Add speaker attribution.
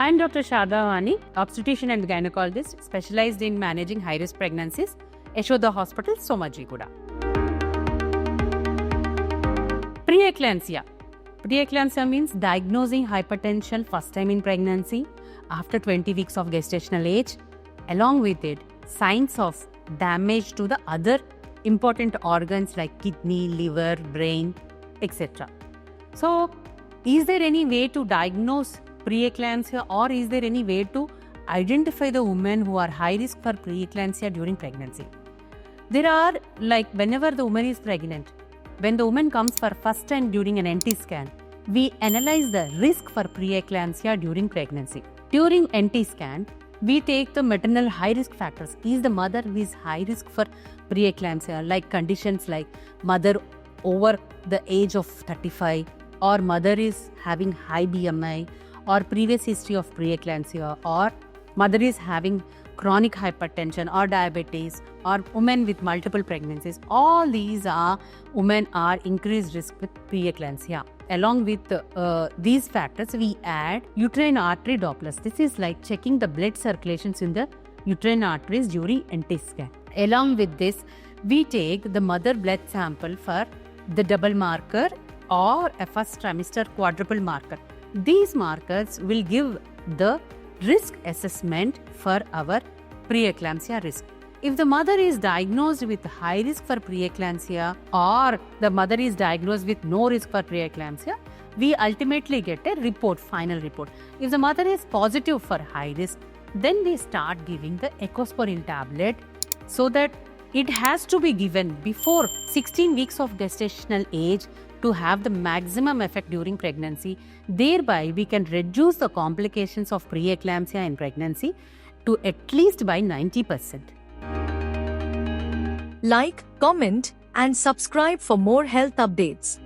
Speaker 1: I'm Dr. Shada Vani, obstetrician and gynecologist specialized in managing high-risk pregnancies, Yashoda Hospital, Somajiguda. Preeclampsia. Preeclampsia means diagnosing hypertension first time in pregnancy after 20 weeks of gestational age. Along with it, signs of damage to the other important organs like kidney, liver, brain, etc. So, is there any way to diagnose preeclampsia, or is there any way to identify the women who are high risk for preeclampsia during pregnancy? There are, like, whenever the woman is pregnant, when the woman comes for first time during an NT scan, we analyze the risk for preeclampsia during pregnancy. During NT scan, we take the maternal high risk factors. Is the mother who is high risk for preeclampsia, like conditions like mother over the age of 35, or mother is having high BMI, or previous history of preeclampsia, or mother is having chronic hypertension or diabetes, or women with multiple pregnancies. All these are women are increased risk with preeclampsia. Along with these factors, we add uterine artery Dopplers. This is like checking the blood circulations in the uterine arteries during NT scan. Along with this, we take the mother blood sample for the double marker or a first trimester quadruple marker. These markers will give the risk assessment for our preeclampsia risk. If the mother is diagnosed with high risk for preeclampsia, or the mother is diagnosed with no risk for preeclampsia, we ultimately get a report, final report. If the mother is positive for high risk, then we start giving the Ecosporin tablet, so that it has to be given before 16 weeks of gestational age to have the maximum effect during pregnancy. Thereby, we can reduce the complications of preeclampsia in pregnancy to at least by 90%.
Speaker 2: Like, comment, and subscribe for more health updates.